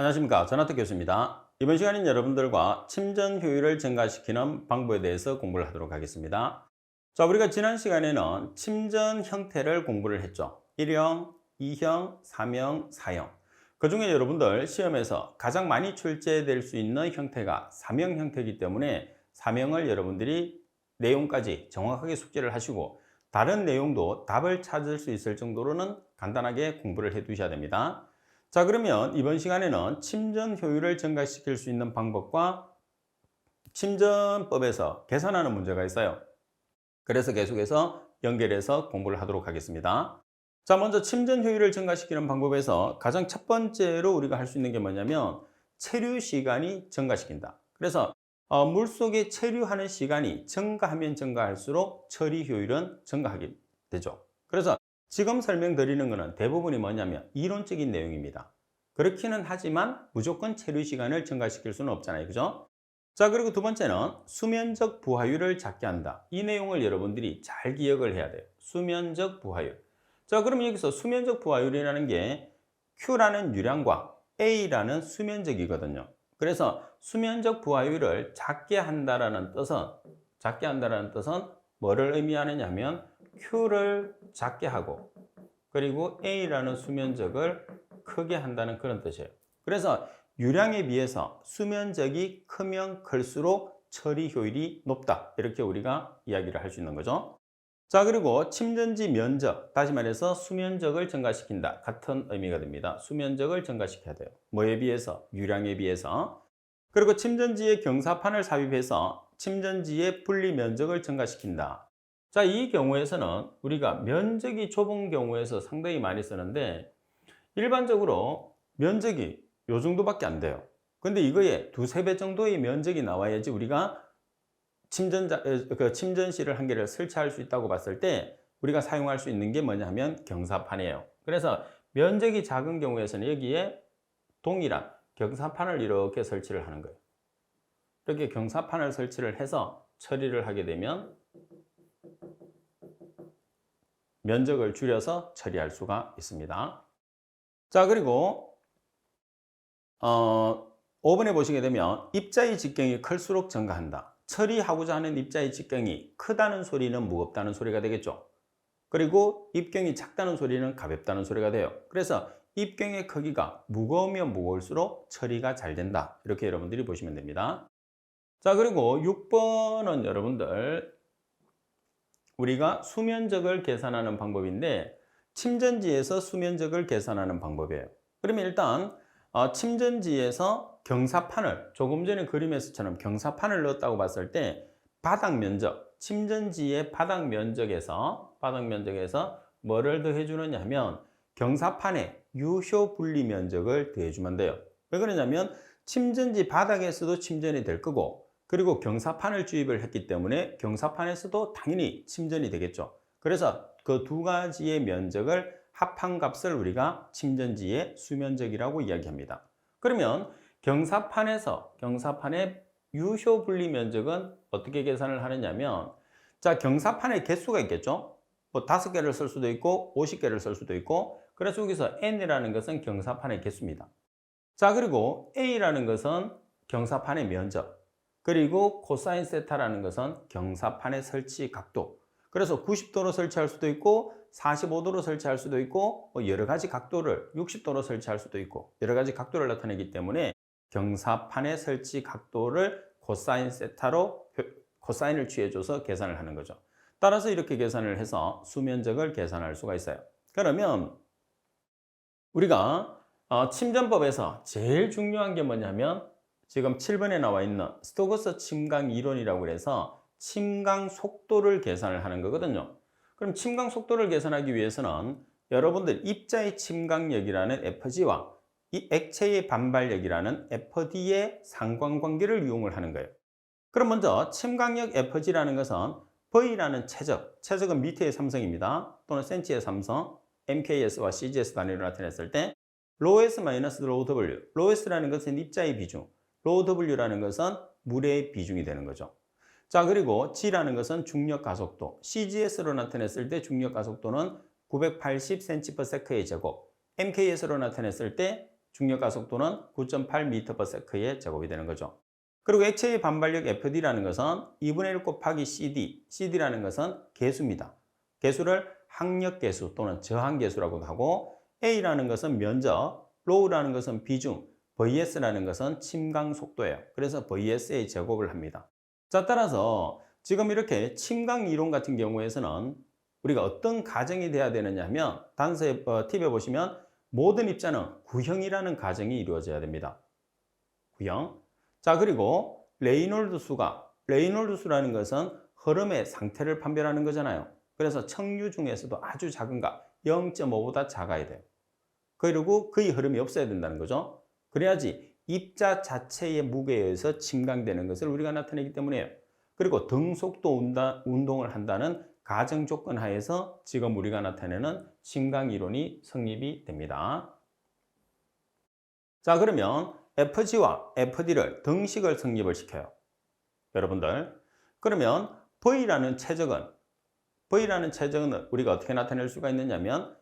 안녕하십니까. 전하특 교수입니다. 이번 시간엔 여러분들과 침전 효율을 증가시키는 방법에 대해서 공부를 하도록 하겠습니다. 자, 우리가 지난 시간에는 침전 형태를 공부를 했죠. 1형, 2형, 3형, 4형. 그 중에 여러분들 시험에서 가장 많이 출제될 수 있는 형태가 3형 형태이기 때문에 3형을 여러분들이 내용까지 정확하게 숙지를 하시고 다른 내용도 답을 찾을 수 있을 정도로는 간단하게 공부를 해 두셔야 됩니다. 자, 그러면 이번 시간에는 침전 효율을 증가시킬 수 있는 방법과 침전법에서 계산하는 문제가 있어요. 그래서 계속해서 연결해서 공부를 하도록 하겠습니다. 자, 먼저 침전 효율을 증가시키는 방법에서 가장 첫 번째로 우리가 할 수 있는 게 뭐냐면 체류 시간이 증가시킨다. 그래서 물속에 체류하는 시간이 증가하면 증가할수록 처리 효율은 증가하게 되죠. 그래서 지금 설명드리는 것은 대부분이 뭐냐면 이론적인 내용입니다. 그렇기는 하지만 무조건 체류 시간을 증가시킬 수는 없잖아요. 그죠? 자, 그리고 두 번째는 수면적 부하율을 작게 한다. 이 내용을 여러분들이 잘 기억을 해야 돼요. 수면적 부하율. 자, 그럼 여기서 수면적 부하율이라는 게 Q라는 유량과 A라는 수면적이거든요. 그래서 수면적 부하율을 작게 한다라는 뜻은 뭐를 의미하느냐 하면 Q를 작게 하고 그리고 A라는 수면적을 크게 한다는 그런 뜻이에요. 그래서 유량에 비해서 수면적이 크면 클수록 처리 효율이 높다. 이렇게 우리가 이야기를 할 수 있는 거죠. 자, 그리고 침전지 면적, 다시 말해서 수면적을 증가시킨다. 같은 의미가 됩니다. 수면적을 증가시켜야 돼요. 뭐에 비해서? 유량에 비해서. 그리고 침전지에 경사판을 삽입해서 침전지의 분리 면적을 증가시킨다. 자, 이 경우에서는 우리가 면적이 좁은 경우에서 상당히 많이 쓰는데 일반적으로 면적이 요 정도밖에 안 돼요. 근데 이거에 두세 배 정도의 면적이 나와야지 우리가 침전실을 한 개를 설치할 수 있다고 봤을 때 우리가 사용할 수 있는 게 뭐냐면 경사판이에요. 그래서 면적이 작은 경우에서는 여기에 동일한 경사판을 이렇게 설치를 하는 거예요. 이렇게 경사판을 설치를 해서 처리를 하게 되면 면적을 줄여서 처리할 수가 있습니다. 자, 그리고 5번에 보시게 되면 입자의 직경이 클수록 증가한다. 처리하고자 하는 입자의 직경이 크다는 소리는 무겁다는 소리가 되겠죠. 그리고 입경이 작다는 소리는 가볍다는 소리가 돼요. 그래서 입경의 크기가 무거우면 무거울수록 처리가 잘 된다. 이렇게 여러분들이 보시면 됩니다. 자, 그리고 6번은 여러분들 우리가 수면적을 계산하는 방법인데 침전지에서 수면적을 계산하는 방법이에요. 그러면 일단 침전지에서 경사판을 조금 전에 그림에서처럼 경사판을 넣었다고 봤을 때 바닥 면적, 침전지의 바닥 면적에서 뭐를 더해 주느냐 하면 경사판의 유효 분리 면적을 더해 주면 돼요. 왜 그러냐면 침전지 바닥에서도 침전이 될 거고 그리고 경사판을 주입을 했기 때문에 경사판에서도 당연히 침전이 되겠죠. 그래서 그 두 가지의 면적을 합한 값을 우리가 침전지의 수면적이라고 이야기합니다. 그러면 경사판의 유효 분리 면적은 어떻게 계산을 하느냐면 자, 경사판의 개수가 있겠죠. 뭐 5개를 쓸 수도 있고 50개를 쓸 수도 있고 그래서 여기서 n이라는 것은 경사판의 개수입니다. 자, 그리고 a라는 것은 경사판의 면적 그리고 코사인 세타라는 것은 경사판의 설치 각도. 그래서 90도로 설치할 수도 있고 45도로 설치할 수도 있고 여러 가지 각도를 60도로 설치할 수도 있고 여러 가지 각도를 나타내기 때문에 경사판의 설치 각도를 코사인 세타로 코사인을 취해줘서 계산을 하는 거죠. 따라서 이렇게 계산을 해서 수면적을 계산할 수가 있어요. 그러면 우리가 침전법에서 제일 중요한 게 뭐냐면 지금 7번에 나와 있는 스토크스 침강 이론이라고 해서 침강 속도를 계산을 하는 거거든요. 그럼 침강 속도를 계산하기 위해서는 여러분들 입자의 침강력이라는 FG와 이 액체의 반발력이라는 FD의 상관관계를 이용을 하는 거예요. 그럼 먼저 침강력 FG라는 것은 V라는 최적은 미터의 삼성입니다. 또는 센치의 삼성, MKS와 CGS 단위로 나타냈을 때 ρS-ρW, ρS라는 것은 입자의 비중, ρW라는 것은 물의 비중이 되는 거죠. 자, 그리고 G라는 것은 중력 가속도, CGS로 나타냈을 때 중력 가속도는 980cm/s의 제곱, MKS로 나타냈을 때 중력 가속도는 9.8m/s의 제곱이 되는 거죠. 그리고 액체의 반발력 FD라는 것은 2분의 1 곱하기 CD, CD라는 것은 계수입니다. 계수를 항력계수 또는 저항계수라고도 하고, A라는 것은 면적, Rho라는 것은 비중, VS라는 것은 침강 속도예요. 그래서 VS의 제곱을 합니다. 자, 따라서 지금 이렇게 침강 이론 같은 경우에서는 우리가 어떤 가정이 돼야 되느냐 하면 단서의 팁에 보시면 모든 입자는 구형이라는 가정이 이루어져야 됩니다. 구형. 자, 그리고 레이놀드 수라는 것은 흐름의 상태를 판별하는 거잖아요. 그래서 청류 중에서도 아주 작은 값, 0.5보다 작아야 돼요. 그리고 거의 흐름이 없어야 된다는 거죠. 그래야지 입자 자체의 무게에 의해서 침강되는 것을 우리가 나타내기 때문이에요. 그리고 등속도 운동을 한다는 가정 조건 하에서 지금 우리가 나타내는 침강 이론이 성립이 됩니다. 자, 그러면 FG와 FD를 등식을 성립을 시켜요. 여러분들. 그러면 V라는 최적은 우리가 어떻게 나타낼 수가 있느냐면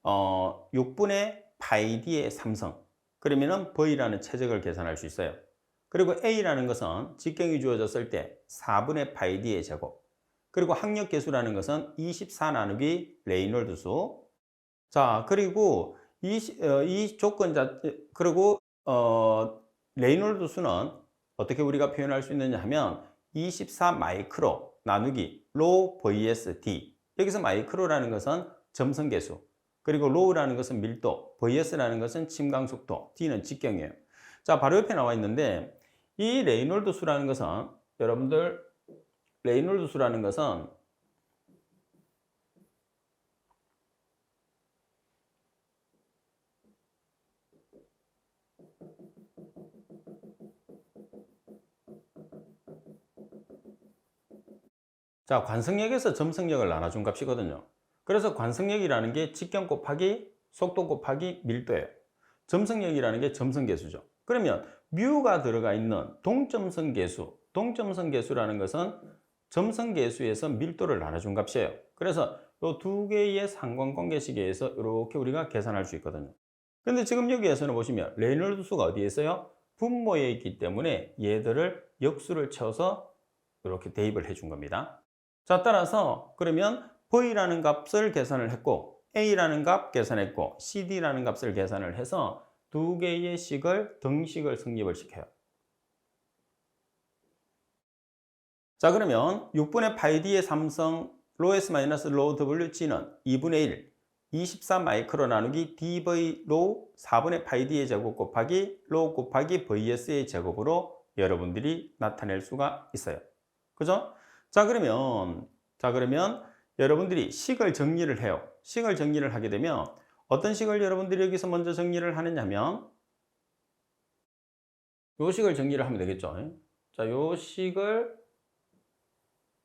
6분의 파이 D의 3성. 그러면은 V라는 최적을 계산할 수 있어요. 그리고 A라는 것은 직경이 주어졌을 때 4분의 파이 D의 제곱. 그리고 항력계수라는 것은 24 나누기 레이놀드 수. 자, 그리고 이 조건 그리고 레이놀드 수는 어떻게 우리가 표현할 수 있느냐 하면 24 마이크로 나누기 로 vs d. 여기서 마이크로라는 것은 점성계수, 그리고 로우라는 것은 밀도, vs라는 것은 침강 속도, d는 직경이에요. 자, 바로 옆에 나와 있는데 이 레이놀드 수라는 것은 여러분들 레이놀드 수라는 것은 자, 관성력에서 점성력을 나눠준 값이거든요. 그래서 관성력이라는 게 직경 곱하기 속도 곱하기 밀도예요. 점성력이라는 게 점성계수죠. 그러면 뮤가 들어가 있는 동점성계수라는 것은 점성계수에서 밀도를 나눠준 값이에요. 그래서 이 두 개의 상관관계식에 의해서 이렇게 우리가 계산할 수 있거든요. 근데 지금 여기에서는 보시면 레이놀드 수가 어디에 있어요? 분모에 있기 때문에 얘들을 역수를 쳐서 이렇게 대입을 해준 겁니다. 자, 따라서 그러면 V라는 값을 계산을 했고 A라는 값 계산했고 CD라는 값을 계산을 해서 두 개의 식을 등식을 성립을 시켜요. 자, 그러면 6분의 파이 D의 3성 로 S 마이너스 로 WG는 2분의 1 24 마이크로 나누기 dv 로 4분의 파이 D의 제곱 곱하기 로 곱하기 VS의 제곱으로 여러분들이 나타낼 수가 있어요. 그죠? 자, 그러면 여러분들이 식을 정리를 해요. 식을 정리를 하게 되면 어떤 식을 여러분들이 여기서 먼저 정리를 하느냐 하면 요 식을 정리를 하면 되겠죠. 자, 요 식을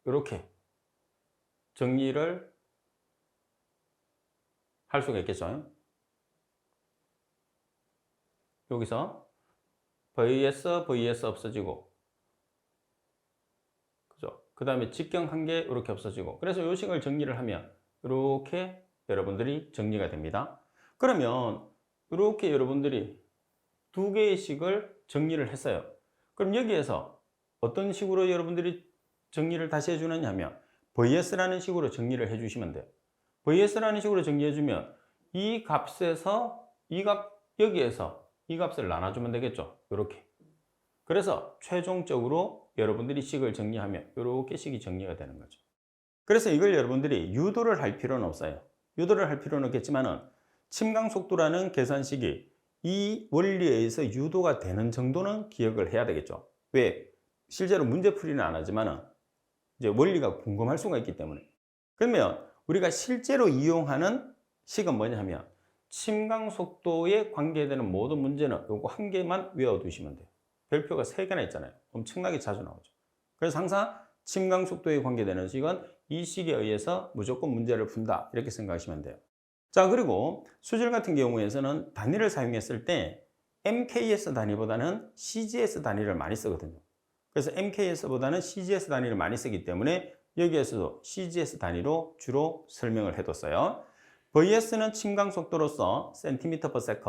이렇게 정리를 할 수가 있겠죠. 여기서 VS 없어지고, 그죠? 그 다음에 직경 한 개 이렇게 없어지고, 그래서 요 식을 정리를 하면 이렇게 여러분들이 정리가 됩니다. 그러면 이렇게 여러분들이 두 개의 식을 정리를 했어요. 그럼 여기에서 어떤 식으로 여러분들이 정리를 다시 해주느냐 하면 VS라는 식으로 정리를 해주시면 돼요. VS라는 식으로 정리해주면 이 값에서 여기에서 이 값을 나눠주면 되겠죠. 이렇게. 그래서 최종적으로 여러분들이 식을 정리하면 이렇게 식이 정리가 되는 거죠. 그래서 이걸 여러분들이 유도를 할 필요는 없어요. 유도를 할 필요는 없겠지만은 침강 속도라는 계산식이 이 원리에 의해서 유도가 되는 정도는 기억을 해야 되겠죠. 왜? 실제로 문제풀이는 안 하지만은 이제 원리가 궁금할 수가 있기 때문에. 그러면 우리가 실제로 이용하는 식은 뭐냐 하면 침강 속도에 관계되는 모든 문제는 요거 한 개만 외워두시면 돼요. 별표가 3개나 있잖아요. 엄청나게 자주 나오죠. 그래서 항상 침강 속도에 관계되는 식은 이 식에 의해서 무조건 문제를 푼다. 이렇게 생각하시면 돼요. 자, 그리고 수질 같은 경우에서는 단위를 사용했을 때 MKS 단위보다는 CGS 단위를 많이 쓰거든요. 그래서 MKS보다는 CGS 단위를 많이 쓰기 때문에 여기에서도 CGS 단위로 주로 설명을 해뒀어요. VS는 침강 속도로서 cm/s,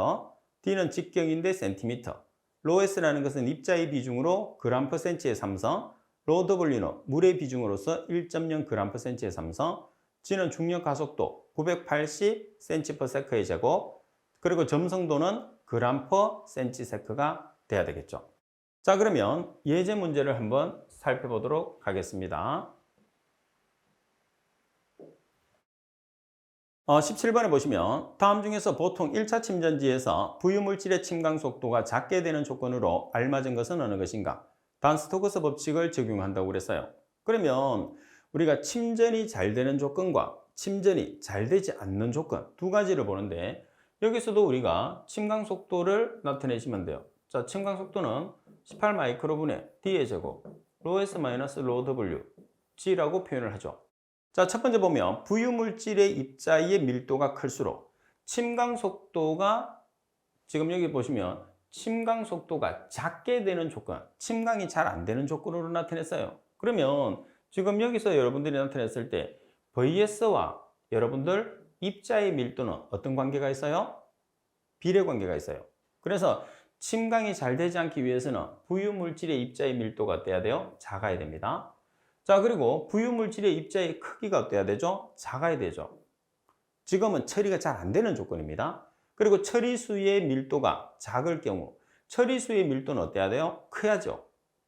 D는 직경인데 센티미터. 로 S라는 것은 입자의 비중으로 그램 퍼 센치의 삼성, 로 W는 물의 비중으로서 1.0 그램 퍼 센치의 삼성, G는 중력 가속도 980 cm per sec의 제곱, 그리고 점성도는 그램 퍼 센치 세크가 돼야 되겠죠. 자, 그러면 예제 문제를 한번 살펴보도록 하겠습니다. 17번에 보시면 다음 중에서 보통 1차 침전지에서 부유물질의 침강 속도가 작게 되는 조건으로 알맞은 것은 어느 것인가? 단 스토크스 법칙을 적용한다고 그랬어요. 그러면 우리가 침전이 잘 되는 조건과 침전이 잘 되지 않는 조건 두 가지를 보는데 여기서도 우리가 침강 속도를 나타내시면 돼요. 자, 침강 속도는 18 마이크로분의 D의 제곱, 로 S 마이너스 로 W, G라고 표현을 하죠. 자, 첫 번째 보면 부유물질의 입자의 밀도가 클수록 침강 속도가 지금 여기 보시면 침강 속도가 작게 되는 조건, 침강이 잘 안 되는 조건으로 나타냈어요. 그러면 지금 여기서 여러분들이 나타냈을 때 VS와 여러분들 입자의 밀도는 어떤 관계가 있어요? 비례 관계가 있어요. 그래서 침강이 잘 되지 않기 위해서는 부유물질의 입자의 밀도가 어때야 돼요? 작아야 됩니다. 자, 그리고 부유물질의 입자의 크기가 어때야 되죠? 작아야 되죠. 지금은 처리가 잘 안 되는 조건입니다. 그리고 처리수의 밀도가 작을 경우 처리수의 밀도는 어때야 돼요? 커야죠.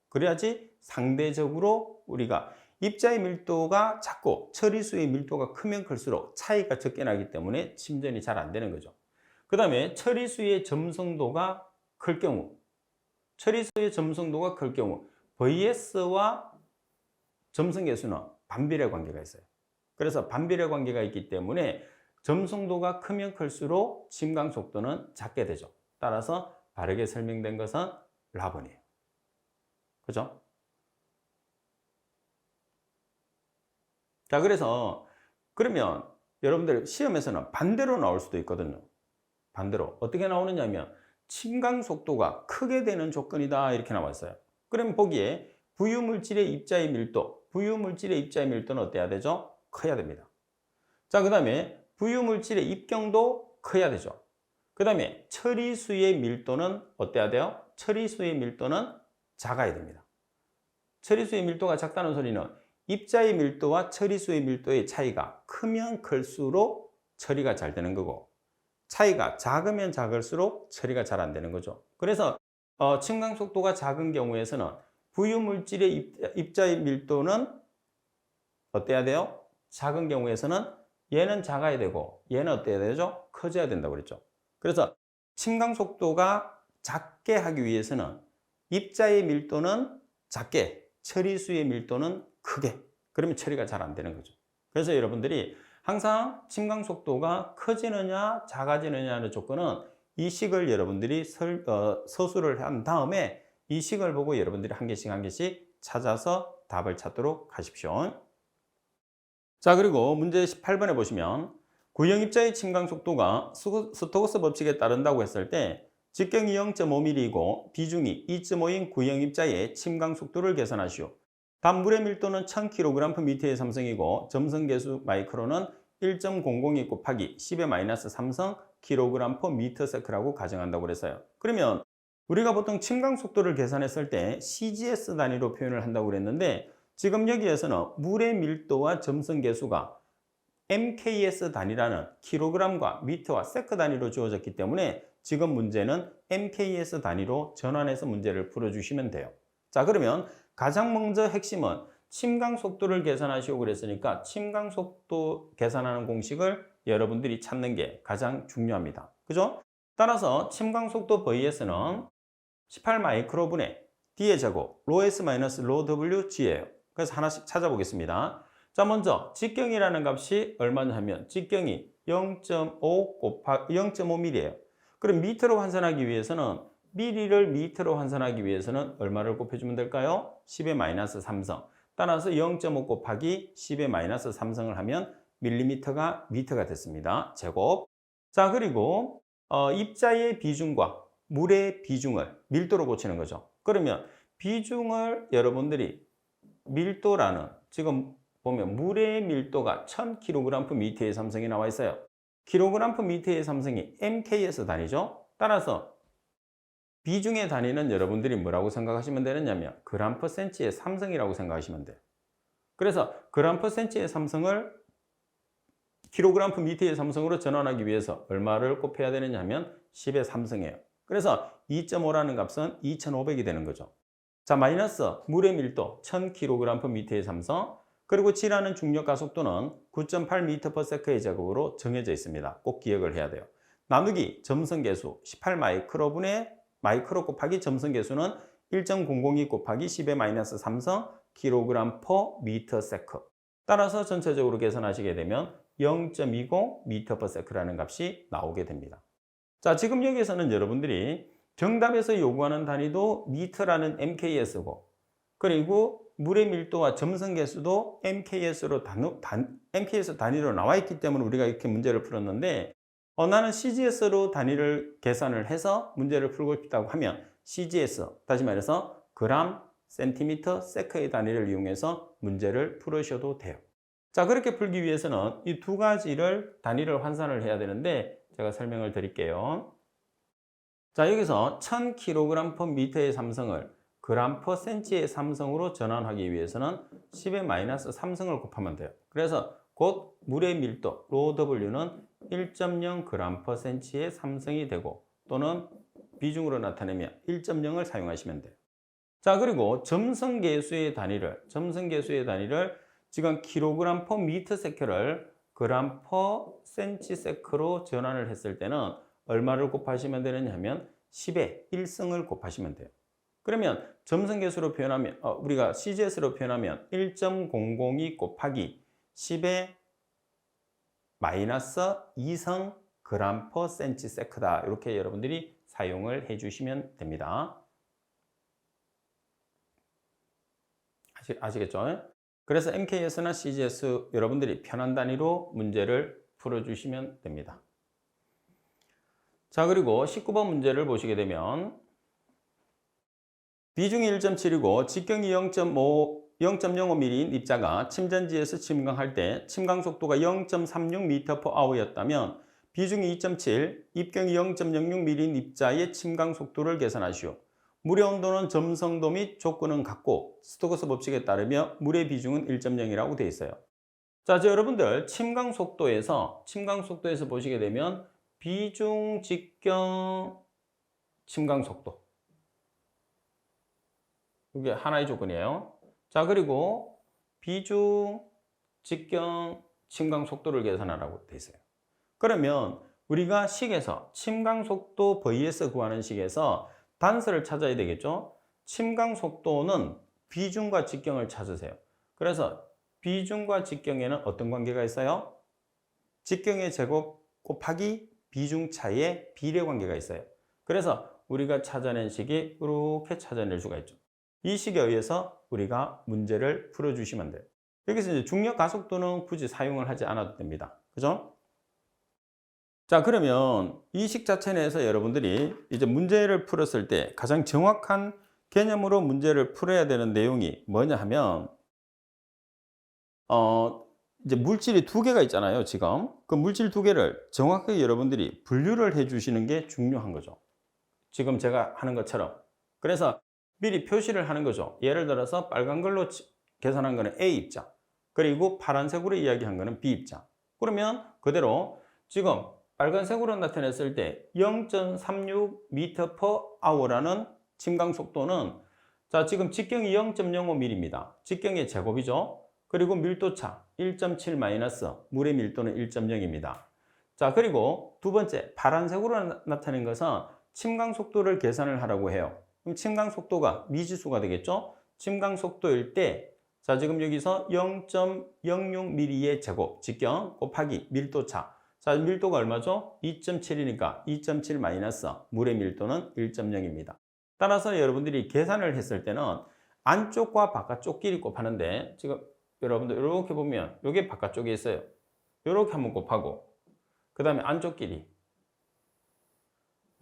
그래야지 상대적으로 우리가 입자의 밀도가 작고 처리수의 밀도가 크면 클수록 차이가 적게 나기 때문에 침전이 잘 안 되는 거죠. 그 다음에 처리수의 점성도가 클 경우 VS와 점성계수는 반비례 관계가 있어요. 그래서 반비례 관계가 있기 때문에 점성도가 크면 클수록 침강 속도는 작게 되죠. 따라서 바르게 설명된 것은 라번이에요. 그죠? 자, 그러면 여러분들 시험에서는 반대로 나올 수도 있거든요. 반대로. 어떻게 나오느냐면 침강 속도가 크게 되는 조건이다 이렇게 나와 있어요. 그러면 보기에 부유물질의 입자의 밀도는 어때야 되죠? 커야 됩니다. 자, 그 다음에 부유물질의 입경도 커야 되죠. 그 다음에 처리수의 밀도는 어때야 돼요? 처리수의 밀도는 작아야 됩니다. 처리수의 밀도가 작다는 소리는 입자의 밀도와 처리수의 밀도의 차이가 크면 클수록 처리가 잘 되는 거고 차이가 작으면 작을수록 처리가 잘 안 되는 거죠. 그래서 침강 속도가 작은 경우에서는 부유물질의 입자의 밀도는 어때야 돼요? 작은 경우에서는 얘는 작아야 되고 얘는 어때야 되죠? 커져야 된다고 그랬죠. 그래서 침강 속도가 작게 하기 위해서는 입자의 밀도는 작게, 처리수의 밀도는 크게. 그러면 처리가 잘 안 되는 거죠. 그래서 여러분들이 항상 침강 속도가 커지느냐 작아지느냐는 조건은 이 식을 여러분들이 서술을 한 다음에 이 식을 보고 여러분들이 한 개씩 찾아서 답을 찾도록 하십시오. 자, 그리고 문제 18번에 보시면 구형입자의 침강 속도가 스토크스 법칙에 따른다고 했을 때 직경이 0.5mm이고 비중이 2.5인 구형입자의 침강 속도를 계산하시오. 단 물의 밀도는 1000kg/m의 삼성이고 점성계수 마이크로는 1.002 곱하기 10의 -3성 kg/m라고 가정한다고 그랬어요. 그러면 우리가 보통 침강 속도를 계산했을 때 CGS 단위로 표현을 한다고 그랬는데 지금 여기에서는 물의 밀도와 점성계수가 MKS 단위라는 킬로그램과 미터와 세크 단위로 주어졌기 때문에 지금 문제는 MKS 단위로 전환해서 문제를 풀어주시면 돼요. 자, 그러면 가장 먼저 핵심은 침강 속도를 계산하시오 그랬으니까 침강 속도 계산하는 공식을 여러분들이 찾는 게 가장 중요합니다. 그죠? 따라서 침강 속도 VS는 18 마이크로분의 D의 제곱, 로 S 마이너스 로 W G예요. 그래서 하나씩 찾아보겠습니다. 자, 먼저 직경이라는 값이 얼마냐 하면 직경이 0.5mm예요. 그럼 미터로 환산하기 위해서는 미리를 미터로 환산하기 위해서는 얼마를 곱해주면 될까요? 10의 -3성. 따라서 0.5 곱하기 10의 -3성을 하면 밀리미터가 미터가 됐습니다. 제곱. 자, 그리고 입자의 비중과 물의 비중을 밀도로 고치는 거죠. 그러면 비중을 여러분들이 밀도라는 지금 보면 물의 밀도가 1000kg/m의 삼성이 나와 있어요. kg/m의 삼성이 MKS 단위죠. 따라서 비중의 단위는 여러분들이 뭐라고 생각하시면 되느냐면 그램 퍼 센치의 삼성이라고 생각하시면 돼요. 그래서 그램 퍼 센치의 삼성을 킬로그램 퍼 미터의 삼성으로 전환하기 위해서 얼마를 곱해야 되느냐 하면 10의 삼성이에요. 그래서 2.5라는 값은 2500이 되는 거죠. 자, 마이너스 물의 밀도 1000kg per 미터의 삼성, 그리고 G라는 중력 가속도는 9.8m/s의 제곱으로 정해져 있습니다. 꼭 기억을 해야 돼요. 나누기 점성계수 18 마이크로분의 마이크로 곱하기 점성계수는 1.002 곱하기 10의 마이너스 삼성 kg per m/s. 따라서 전체적으로 계산하시게 되면 0.20 m/s라는 값이 나오게 됩니다. 자, 지금 여기에서는 여러분들이 정답에서 요구하는 단위도 미터라는 MKS고, 그리고 물의 밀도와 점성계수도 MKS 단위로 나와 있기 때문에 우리가 이렇게 문제를 풀었는데, 나는 CGS로 단위를 계산을 해서 문제를 풀고 싶다고 하면 CGS, 다시 말해서 그램, 센티미터, 세크의 단위를 이용해서 문제를 풀으셔도 돼요. 자, 그렇게 풀기 위해서는 이 두 가지를 단위를 환산을 해야 되는데 제가 설명을 드릴게요. 자, 여기서 1000kg per m의 삼성을 그램 퍼 센치의 삼성으로 전환하기 위해서는 10의 마이너스 삼성을 곱하면 돼요. 그래서 곧 물의 밀도 로 W는 1.0 그램 퍼 센치의 삼성이 되고, 또는 비중으로 나타내면 1.0을 사용하시면 돼요. 자, 그리고 점성계수의 단위를 지금 킬로그램 퍼 미터 세크를 그램 퍼 센치 세크로 전환을 했을 때는 얼마를 곱하시면 되느냐 하면 10의 1승을 곱하시면 돼요. 그러면 점성계수로 표현하면 우리가 CGS로 표현하면 1.002 곱하기 10의 마이너스 2성 그램 퍼 센치 세크다. 이렇게 여러분들이 사용을 해주시면 됩니다. 아시겠죠? 그래서 MKS나 CGS 여러분들이 편한 단위로 문제를 풀어주시면 됩니다. 자, 그리고 19번 문제를 보시게 되면 비중이 1.7이고 직경이 0.05mm인 입자가 침전지에서 침강할 때 침강 속도가 0.36m/h였다면 비중이 2.7, 입경이 0.06mm인 입자의 침강 속도를 계산하시오. 물의 온도는 점성도 및 조건은 같고 스토크스 법칙에 따르며 물의 비중은 1.0이라고 되어 있어요. 자, 여러분들 침강 속도에서 보시게 되면 비중, 직경, 침강 속도, 이게 하나의 조건이에요. 자, 그리고 비중, 직경, 침강 속도를 계산하라고 되어 있어요. 그러면 우리가 식에서 침강 속도 vs 구하는 식에서 단서를 찾아야 되겠죠. 침강 속도는 비중과 직경을 찾으세요. 그래서 비중과 직경에는 어떤 관계가 있어요? 직경의 제곱 곱하기 비중 차이의 비례 관계가 있어요. 그래서 우리가 찾아낸 식이 이렇게 찾아낼 수가 있죠. 이 식에 의해서 우리가 문제를 풀어주시면 돼요. 여기서 이제 중력 가속도는 굳이 사용을 하지 않아도 됩니다. 그죠? 자, 그러면 이 식 자체 내에서 여러분들이 이제 문제를 풀었을 때 가장 정확한 개념으로 문제를 풀어야 되는 내용이 뭐냐 하면, 이제 물질이 두 개가 있잖아요, 지금. 그 물질 두 개를 정확하게 여러분들이 분류를 해 주시는 게 중요한 거죠. 지금 제가 하는 것처럼. 그래서 미리 표시를 하는 거죠. 예를 들어서 빨간 걸로 계산한 거는 A 입자, 그리고 파란색으로 이야기한 거는 B 입자. 그러면 그대로 지금 빨간색으로 나타냈을 때 0.36m/h라는 침강 속도는, 자, 지금 직경이 0.05mm입니다. 직경의 제곱이죠. 그리고 밀도차 1.7 마이너스 물의 밀도는 1.0입니다. 자, 그리고 두 번째 파란색으로 나타낸 것은 침강 속도를 계산을 하라고 해요. 그럼 침강 속도가 미지수가 되겠죠? 침강 속도일 때, 자, 지금 여기서 0.06mm의 제곱 직경 곱하기 밀도차. 자, 밀도가 얼마죠? 2.7이니까 2.7 마이너스 물의 밀도는 1.0입니다. 따라서 여러분들이 계산을 했을 때는 안쪽과 바깥쪽끼리 곱하는데, 지금 여러분들 이렇게 보면 이게 바깥쪽에 있어요. 이렇게 한번 곱하고, 그 다음에 안쪽끼리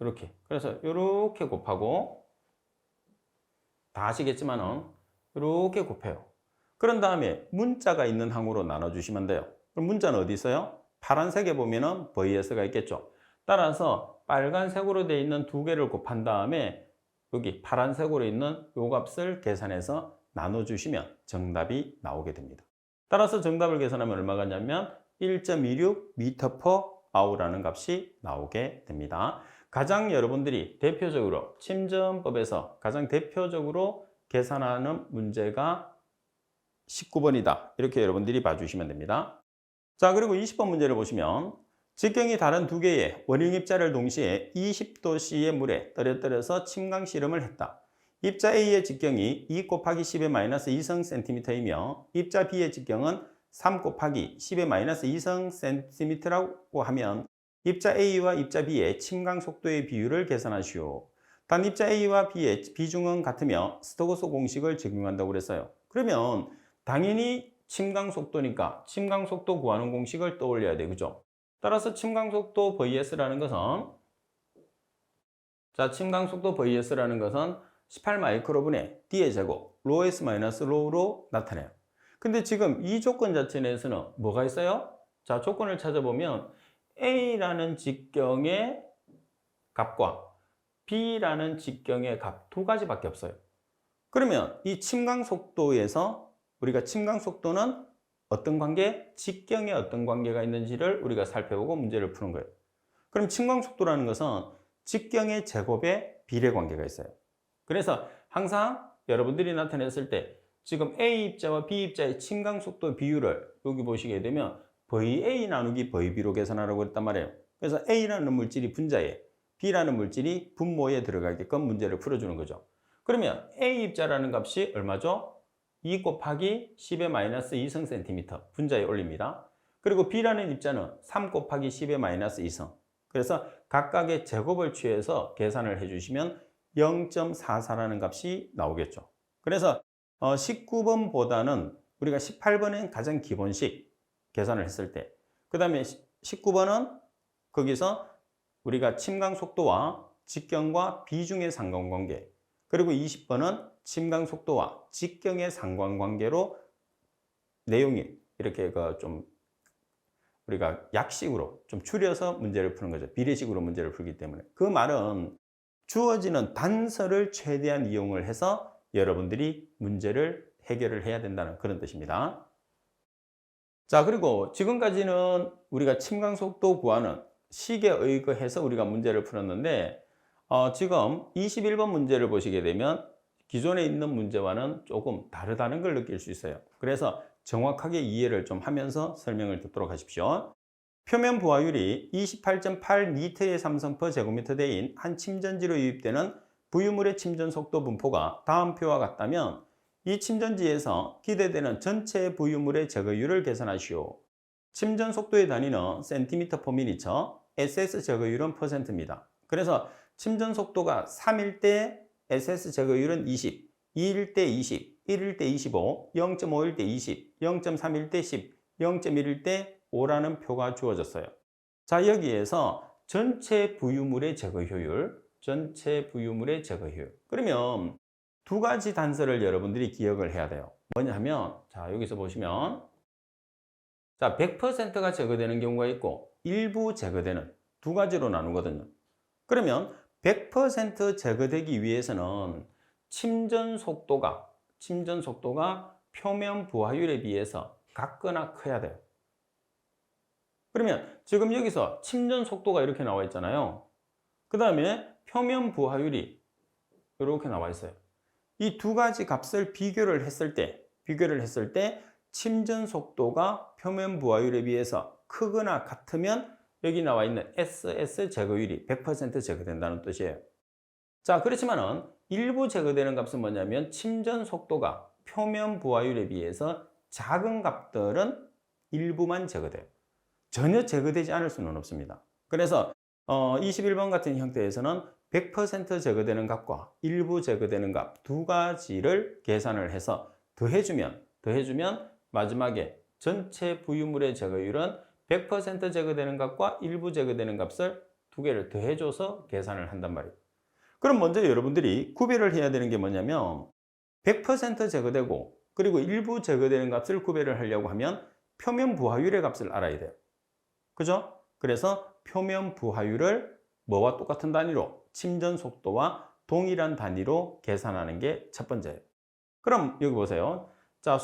이렇게, 그래서 이렇게 곱하고, 다 아시겠지만은 이렇게 곱해요. 그런 다음에 문자가 있는 항으로 나눠주시면 돼요. 그럼 문자는 어디 있어요? 파란색에 보면은 VS가 있겠죠. 따라서 빨간색으로 되어 있는 두 개를 곱한 다음에 여기 파란색으로 있는 요 값을 계산해서 나눠주시면 정답이 나오게 됩니다. 따라서 정답을 계산하면 얼마가 나냐면 1.26 m/h라는 값이 나오게 됩니다. 가장 여러분들이 대표적으로 침전법에서 가장 대표적으로 계산하는 문제가 19번이다. 이렇게 여러분들이 봐주시면 됩니다. 자, 그리고 20번 문제를 보시면 직경이 다른 두 개의 원형 입자를 동시에 20도씨의 물에 떨어뜨려서 침강 실험을 했다. 입자 A의 직경이 2 곱하기 10의 마이너스 2성 cm이며 입자 B의 직경은 3 곱하기 10의 마이너스 2성 cm라고 하면 입자 A와 입자 B의 침강 속도의 비율을 계산하시오. 단 입자 A와 B의 비중은 같으며 스토크스 공식을 적용한다고 그랬어요. 그러면 당연히 침강 속도니까 침강 속도 구하는 공식을 떠올려야 돼. 그죠? 따라서 침강 속도 VS라는 것은 침강 속도 VS라는 것은 18 마이크로분의 D의 제곱, 로S 마이너스 로우로 나타내요. 근데 지금 이 조건 자체 내에서는 뭐가 있어요? 자, 조건을 찾아보면 A라는 직경의 값과 B라는 직경의 값 두 가지밖에 없어요. 그러면 이 침강 속도에서 우리가 침강 속도는 어떤 관계, 직경에 어떤 관계가 있는지를 우리가 살펴보고 문제를 푸는 거예요. 그럼 침강 속도라는 것은 직경의 제곱에 비례 관계가 있어요. 그래서 항상 여러분들이 나타냈을 때 지금 A 입자와 B 입자의 침강 속도 비율을 여기 보시게 되면 VA 나누기 VB로 계산하라고 했단 말이에요. 그래서 A라는 물질이 분자에, B라는 물질이 분모에 들어가게끔 문제를 풀어주는 거죠. 그러면 A 입자라는 값이 얼마죠? 2 곱하기 10의 마이너스 2성 cm 분자에 올립니다. 그리고 B라는 입자는 3 곱하기 10의 마이너스 2성. 그래서 각각의 제곱을 취해서 계산을 해주시면 0.44라는 값이 나오겠죠. 그래서 19번보다는 우리가 18번은 가장 기본식 계산을 했을 때, 그 다음에 19번은 거기서 우리가 침강 속도와 직경과 비중의 상관관계, 그리고 20번은 침강 속도와 직경의 상관관계로 내용이 이렇게 좀 우리가 약식으로 좀 추려서 문제를 푸는 거죠. 비례식으로 문제를 풀기 때문에. 그 말은 주어지는 단서를 최대한 이용을 해서 여러분들이 문제를 해결을 해야 된다는 그런 뜻입니다. 자, 그리고 지금까지는 우리가 침강 속도 구하는 식에 의거해서 우리가 문제를 풀었는데 지금 21번 문제를 보시게 되면 기존에 있는 문제와는 조금 다르다는 걸 느낄 수 있어요. 그래서 정확하게 이해를 좀 하면서 설명을 듣도록 하십시오. 표면 부하율이 28.8m의 삼성/제곱미터 대인 한 침전지로 유입되는 부유물의 침전 속도 분포가 다음 표와 같다면 이 침전지에서 기대되는 전체 부유물의 제거율을 계산하시오. 침전 속도의 단위는 cm/mini처, SS 제거율은 %입니다. 그래서 침전 속도가 3일 때 SS 제거율은 20, 2일 때 20, 1일 때 25, 0.5일 때 20, 0.3일 때 10, 0.1일 때 5라는 표가 주어졌어요. 자, 여기에서 전체 부유물의 제거 효율, 전체 부유물의 제거 효율. 그러면 두 가지 단서를 여러분들이 기억을 해야 돼요. 뭐냐 하면, 자, 여기서 보시면, 자, 100%가 제거되는 경우가 있고, 일부 제거되는 두 가지로 나누거든요. 그러면 100% 제거되기 위해서는 침전 속도가 표면 부하율에 비해서 같거나 커야 돼요. 그러면 지금 여기서 침전 속도가 이렇게 나와 있잖아요. 그 다음에 표면 부하율이 이렇게 나와 있어요. 이 두 가지 값을 비교를 했을 때 침전 속도가 표면 부하율에 비해서 크거나 같으면 여기 나와 있는 SS 제거율이 100% 제거된다는 뜻이에요. 자, 그렇지만은 일부 제거되는 값은 뭐냐면 침전 속도가 표면 부하율에 비해서 작은 값들은 일부만 제거돼요. 전혀 제거되지 않을 수는 없습니다. 그래서 21번 같은 형태에서는 100% 제거되는 값과 일부 제거되는 값 두 가지를 계산을 해서 더해주면 마지막에 전체 부유물의 제거율은 100% 제거되는 값과 일부 제거되는 값을 두 개를 더해줘서 계산을 한단 말이에요. 그럼 먼저 여러분들이 구별을 해야 되는 게 뭐냐면 100% 제거되고 그리고 일부 제거되는 값을 구별을 하려고 하면 표면 부하율의 값을 알아야 돼요. 그죠? 그래서 표면 부하율을 뭐와 똑같은 단위로? 침전 속도와 동일한 단위로 계산하는 게 첫 번째예요. 그럼 여기 보세요. 자,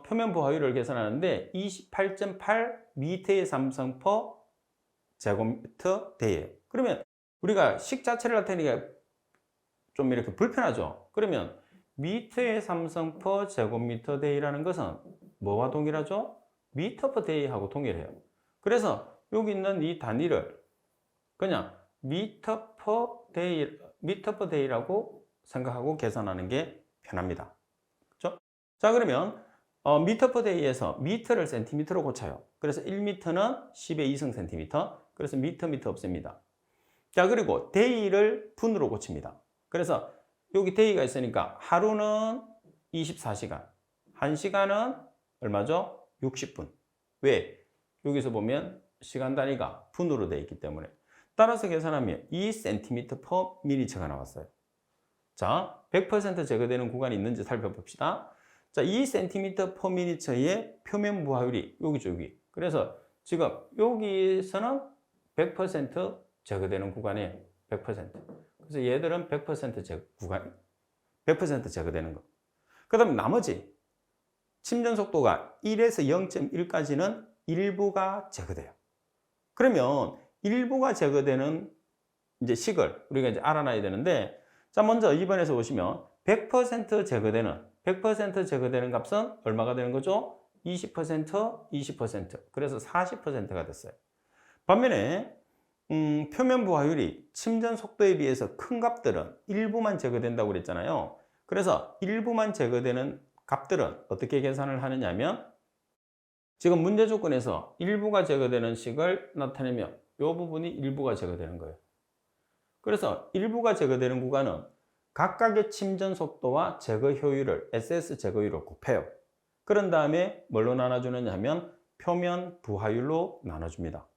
표면 부하율을 계산하는데 28.8m의 삼성 퍼 제곱미터 대예요. 그러면 우리가 식 자체를 할 테니까 좀 이렇게 불편하죠. 그러면 미터의 삼성 퍼 제곱미터 데이라는 것은 뭐와 동일하죠? 미터 퍼 데이하고 동일해요. 그래서 여기 있는 이 단위를 그냥 미터 퍼 데이라고 생각하고 계산하는 게 편합니다. 그렇죠? 자, 그러면 미터 퍼 데이에서 미터를 센티미터로 고쳐요. 그래서 1미터는 10의 2승 센티미터. 그래서 미터 없앱니다. 자, 그리고 데이를 분으로 고칩니다. 그래서 여기 데이가 있으니까 하루는 24시간, 1시간은 얼마죠? 60분. 왜? 여기서 보면 시간 단위가 분으로 되어 있기 때문에. 따라서 계산하면 2cm per minute가 나왔어요. 자, 100% 제거되는 구간이 있는지 살펴봅시다. 자, 2cm per minute의 표면 부하율이 여기죠, 여기. 그래서 지금 여기서는 100% 제거되는 구간에 100%. 그래서 얘들은 100% 제거되는 거. 그 다음에 나머지 침전 속도가 1에서 0.1까지는 일부가 제거돼요. 그러면 일부가 제거되는 이제 식을 우리가 이제 알아놔야 되는데, 자, 먼저 2번에서 보시면 100% 제거되는 값은 얼마가 되는 거죠? 20%, 20%. 그래서 40%가 됐어요. 반면에 표면 부하율이 침전 속도에 비해서 큰 값들은 일부만 제거된다고 그랬잖아요. 그래서 일부만 제거되는 값들은 어떻게 계산을 하느냐 하면, 지금 문제 조건에서 일부가 제거되는 식을 나타내면 이 부분이 일부가 제거되는 거예요. 그래서 일부가 제거되는 구간은 각각의 침전 속도와 제거 효율을 SS 제거율로 곱해요. 그런 다음에 뭘로 나눠주느냐 하면 표면 부하율로 나눠줍니다.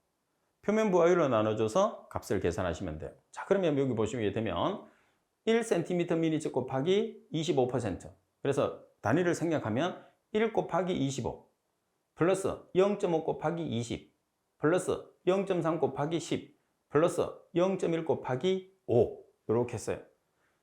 표면 부하율로 나눠줘서 값을 계산하시면 돼요. 자, 그러면 여기 보시게 되면 1cm 미니츠 곱하기 25%. 그래서 단위를 생략하면 1 곱하기 25 플러스 0.5 곱하기 20 플러스 0.3 곱하기 10 플러스 0.1 곱하기 5 이렇게 했어요.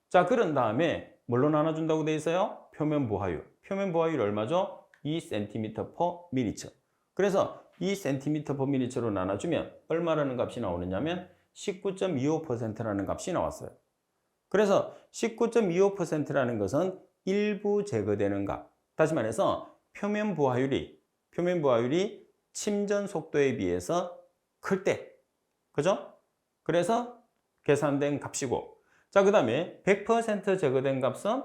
자, 그런 다음에 뭘로 나눠준다고 되어 있어요? 표면 부하율. 표면 부하율이 얼마죠? 2cm per minute. 그래서 2cm per minute로 나눠주면 얼마라는 값이 나오느냐면 19.25%라는 값이 나왔어요. 그래서 19.25%라는 것은 일부 제거되는 값. 다시 말해서 표면 부하율이 침전 속도에 비해서 클 때. 그죠? 그래서 계산된 값이고. 자, 그 다음에 100% 제거된 값은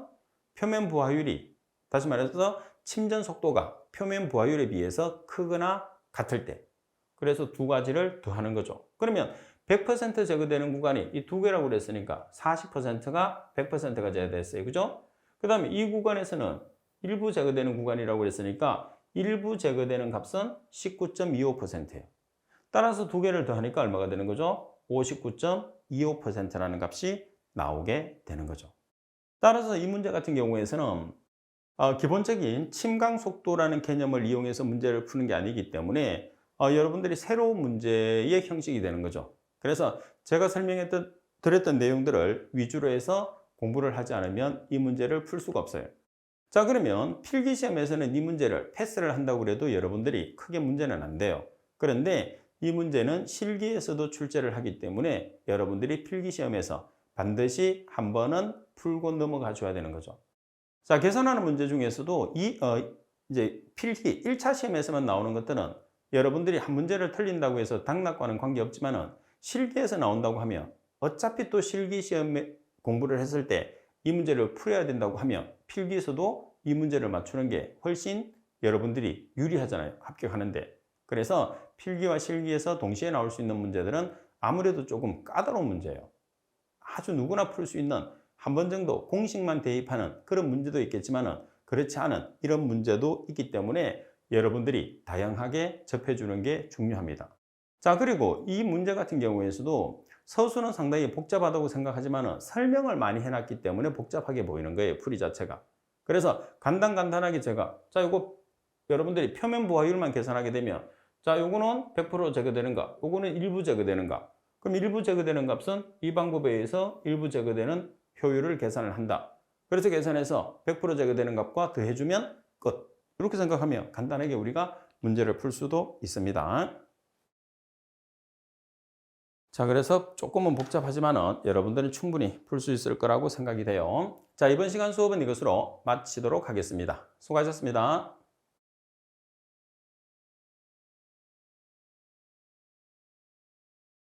표면 부하율이, 다시 말해서 침전 속도가 표면 부하율에 비해서 크거나 같을 때. 그래서 두 가지를 더하는 거죠. 그러면 100% 제거되는 구간이 이 두 개라고 그랬으니까 40%가 100%가 제거됐어요. 그죠? 그 다음에 이 구간에서는 일부 제거되는 구간이라고 그랬으니까 일부 제거되는 값은 19.25%예요. 따라서 두 개를 더하니까 얼마가 되는 거죠? 59.25%라는 값이 나오게 되는 거죠. 따라서 이 문제 같은 경우에서는 기본적인 침강 속도라는 개념을 이용해서 문제를 푸는 게 아니기 때문에 여러분들이 새로운 문제의 형식이 되는 거죠. 그래서 제가 드렸던 내용들을 위주로 해서 공부를 하지 않으면 이 문제를 풀 수가 없어요. 자, 그러면 필기시험에서는 이 문제를 패스를 한다고 해도 여러분들이 크게 문제는 안 돼요. 그런데 이 문제는 실기에서도 출제를 하기 때문에 여러분들이 필기시험에서 반드시 한 번은 풀고 넘어가 줘야 되는 거죠. 자, 계산하는 문제 중에서도 이제 필기 1차 시험에서만 나오는 것들은 여러분들이 한 문제를 틀린다고 해서 당락과는 관계없지만은 실기에서 나온다고 하면 어차피 또 실기 시험에 공부를 했을 때 이 문제를 풀어야 된다고 하면 필기에서도 이 문제를 맞추는 게 훨씬 여러분들이 유리하잖아요. 합격하는데. 그래서 필기와 실기에서 동시에 나올 수 있는 문제들은 아무래도 조금 까다로운 문제예요. 아주 누구나 풀 수 있는 한 번 정도 공식만 대입하는 그런 문제도 있겠지만은 그렇지 않은 이런 문제도 있기 때문에 여러분들이 다양하게 접해주는 게 중요합니다. 자, 그리고 이 문제 같은 경우에서도 서술은 상당히 복잡하다고 생각하지만 설명을 많이 해놨기 때문에 복잡하게 보이는 거예요. 풀이 자체가. 그래서 간단하게 제가 이거 여러분들이 표면 부하율만 계산하게 되면 자, 요거는 100% 제거되는가, 요거는 일부 제거되는가, 그럼 일부 제거되는 값은 이 방법에 의해서 일부 제거되는 효율을 계산을 한다. 그래서 계산해서 100% 제거되는 값과 더해주면 끝. 이렇게 생각하면 간단하게 우리가 문제를 풀 수도 있습니다. 자, 그래서 조금은 복잡하지만은 여러분들은 충분히 풀 수 있을 거라고 생각이 돼요. 자, 이번 시간 수업은 이것으로 마치도록 하겠습니다. 수고하셨습니다.